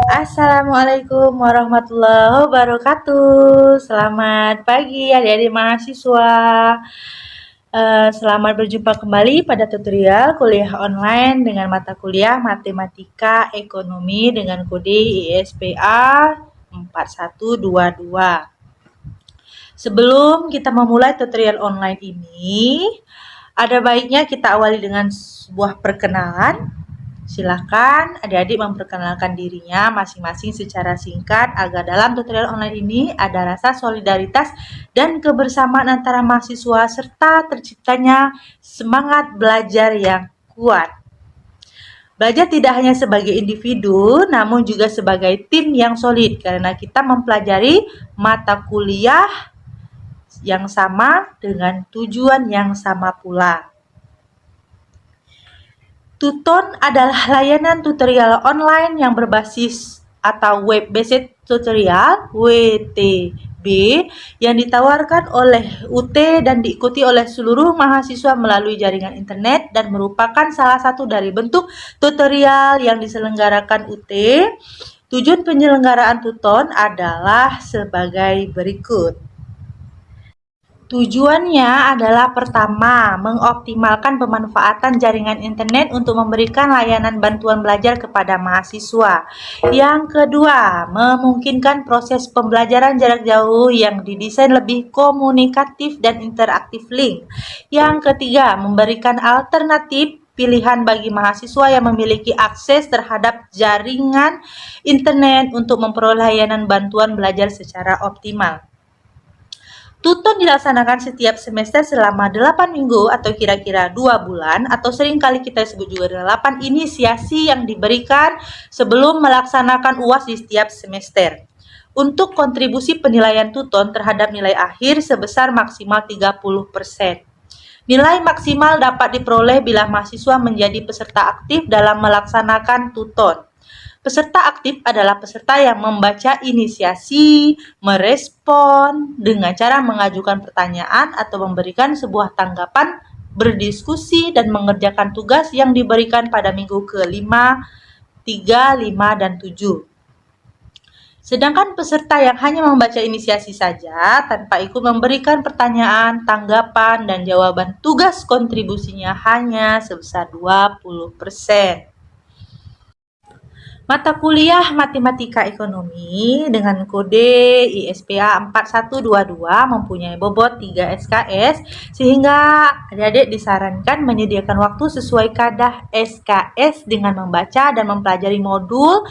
Assalamualaikum warahmatullahi wabarakatuh. Selamat pagi adik-adik mahasiswa. Selamat berjumpa kembali pada tutorial kuliah online dengan mata kuliah Matematika Ekonomi dengan kode ISPA 4122. Sebelum kita memulai tutorial online ini, ada baiknya kita awali dengan sebuah perkenalan. Silakan adik-adik memperkenalkan dirinya masing-masing secara singkat agar dalam tutorial online ini ada rasa solidaritas dan kebersamaan antara mahasiswa serta terciptanya semangat belajar yang kuat. Belajar tidak hanya sebagai individu, namun juga sebagai tim yang solid karena kita mempelajari mata kuliah yang sama dengan tujuan yang sama pula. Tuton adalah layanan tutorial online yang berbasis atau web-based tutorial (WTB) yang ditawarkan oleh UT dan diikuti oleh seluruh mahasiswa melalui jaringan internet dan merupakan salah satu dari bentuk tutorial yang diselenggarakan UT. Tujuan penyelenggaraan Tuton adalah sebagai berikut. Tujuannya adalah pertama, mengoptimalkan pemanfaatan jaringan internet untuk memberikan layanan bantuan belajar kepada mahasiswa. Yang kedua, memungkinkan proses pembelajaran jarak jauh yang didesain lebih komunikatif dan interaktif link. Yang ketiga, memberikan alternatif pilihan bagi mahasiswa yang memiliki akses terhadap jaringan internet untuk memperoleh layanan bantuan belajar secara optimal. Tuton dilaksanakan setiap semester selama 8 minggu atau kira-kira 2 bulan atau seringkali kita sebut juga dengan 8 inisiasi yang diberikan sebelum melaksanakan UAS di setiap semester. Untuk kontribusi penilaian Tuton terhadap nilai akhir sebesar maksimal 30%. Nilai maksimal dapat diperoleh bila mahasiswa menjadi peserta aktif dalam melaksanakan Tuton. Peserta aktif adalah peserta yang membaca inisiasi, merespon dengan cara mengajukan pertanyaan atau memberikan sebuah tanggapan, berdiskusi, dan mengerjakan tugas yang diberikan pada minggu ke-5, 3, 5, dan 7. Sedangkan peserta yang hanya membaca inisiasi saja tanpa ikut memberikan pertanyaan, tanggapan, dan jawaban tugas kontribusinya hanya sebesar 20%. Mata kuliah Matematika Ekonomi dengan kode ISPA 4122 mempunyai bobot 3 SKS sehingga adik-adik disarankan menyediakan waktu sesuai kadar SKS dengan membaca dan mempelajari modul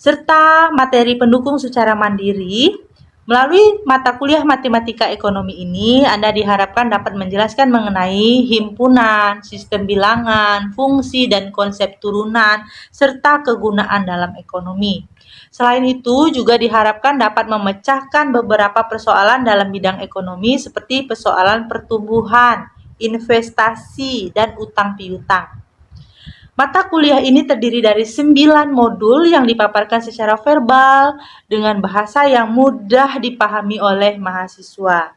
serta materi pendukung secara mandiri. Melalui mata kuliah Matematika Ekonomi ini, Anda diharapkan dapat menjelaskan mengenai himpunan, sistem bilangan, fungsi dan konsep turunan, serta kegunaan dalam ekonomi. Selain itu, juga diharapkan dapat memecahkan beberapa persoalan dalam bidang ekonomi seperti persoalan pertumbuhan, investasi, dan utang piutang. Mata kuliah ini terdiri dari 9 modul yang dipaparkan secara verbal dengan bahasa yang mudah dipahami oleh mahasiswa.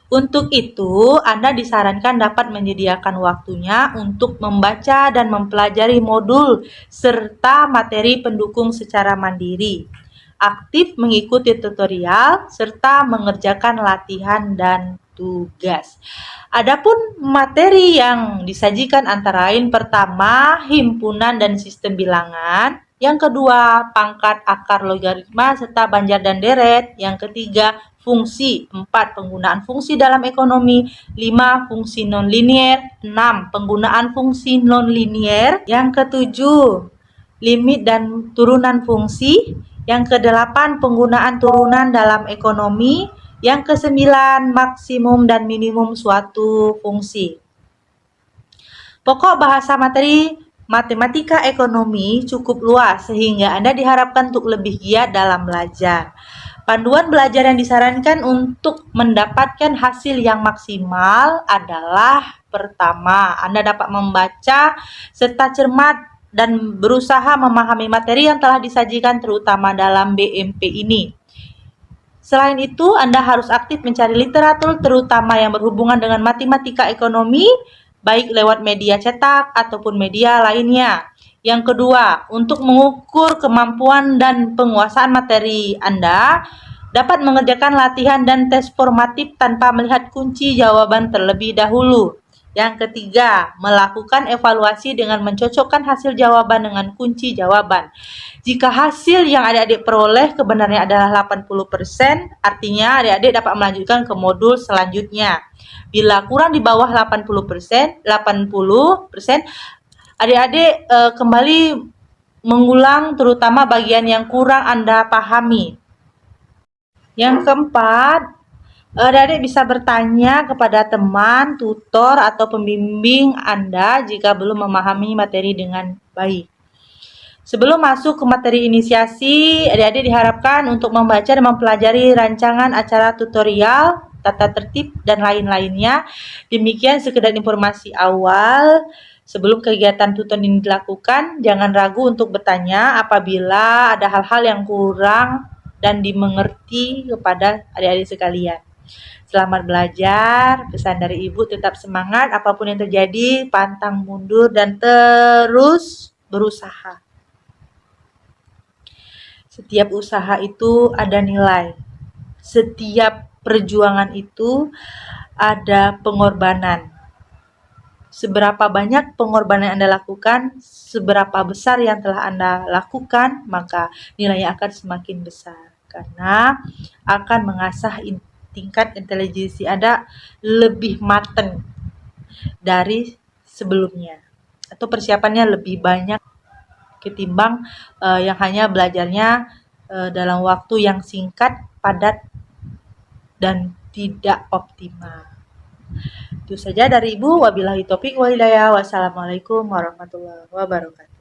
Untuk itu, Anda disarankan dapat menyediakan waktunya untuk membaca dan mempelajari modul serta materi pendukung secara mandiri, aktif mengikuti tutorial, serta mengerjakan latihan dan tugas. Adapun materi yang disajikan antara lain pertama, himpunan dan sistem bilangan, yang kedua, pangkat akar logaritma serta banjar dan deret, yang ketiga, fungsi, 4 penggunaan fungsi dalam ekonomi, 5 fungsi nonlinier, 6 penggunaan fungsi nonlinier, yang ketujuh, limit dan turunan fungsi, yang kedelapan penggunaan turunan dalam ekonomi, yang kesembilan maksimum dan minimum suatu fungsi. Pokok bahasa materi Matematika Ekonomi cukup luas sehingga Anda diharapkan untuk lebih giat dalam belajar. Panduan belajar yang disarankan untuk mendapatkan hasil yang maksimal adalah pertama, Anda dapat membaca serta cermat dan berusaha memahami materi yang telah disajikan terutama dalam BMP ini. Selain itu, Anda harus aktif mencari literatur terutama yang berhubungan dengan matematika ekonomi, baik lewat media cetak ataupun media lainnya. Yang kedua, untuk mengukur kemampuan dan penguasaan materi Anda, dapat mengerjakan latihan dan tes formatif tanpa melihat kunci jawaban terlebih dahulu. Yang ketiga, melakukan evaluasi dengan mencocokkan hasil jawaban dengan kunci jawaban. Jika hasil yang adik-adik peroleh kebenarannya adalah 80%, artinya adik-adik dapat melanjutkan ke modul selanjutnya. Bila kurang di bawah 80%, adik-adik kembali mengulang terutama bagian yang kurang Anda pahami. Yang keempat, adik-adik bisa bertanya kepada teman, tutor, atau pembimbing Anda jika belum memahami materi dengan baik. Sebelum masuk ke materi inisiasi, adik-adik diharapkan untuk membaca dan mempelajari rancangan acara tutorial, tata tertib, dan lain-lainnya. Demikian sekedar informasi awal. Sebelum kegiatan tutor ini dilakukan, jangan ragu untuk bertanya apabila ada hal-hal yang kurang dan dimengerti kepada adik-adik sekalian. Selamat belajar, pesan dari Ibu tetap semangat, apapun yang terjadi, pantang mundur dan terus berusaha. Setiap usaha itu ada nilai. Setiap perjuangan itu ada pengorbanan. Seberapa banyak pengorbanan yang Anda lakukan, seberapa besar yang telah Anda lakukan, maka nilainya akan semakin besar. Karena akan mengasah tingkat intelijensi Anda lebih matang dari sebelumnya. Atau persiapannya lebih banyak ketimbang yang hanya belajarnya dalam waktu yang singkat, padat, dan tidak optimal. Itu saja dari Ibu. Wabillahi taufiq wal hidayah. Wassalamualaikum warahmatullahi wabarakatuh.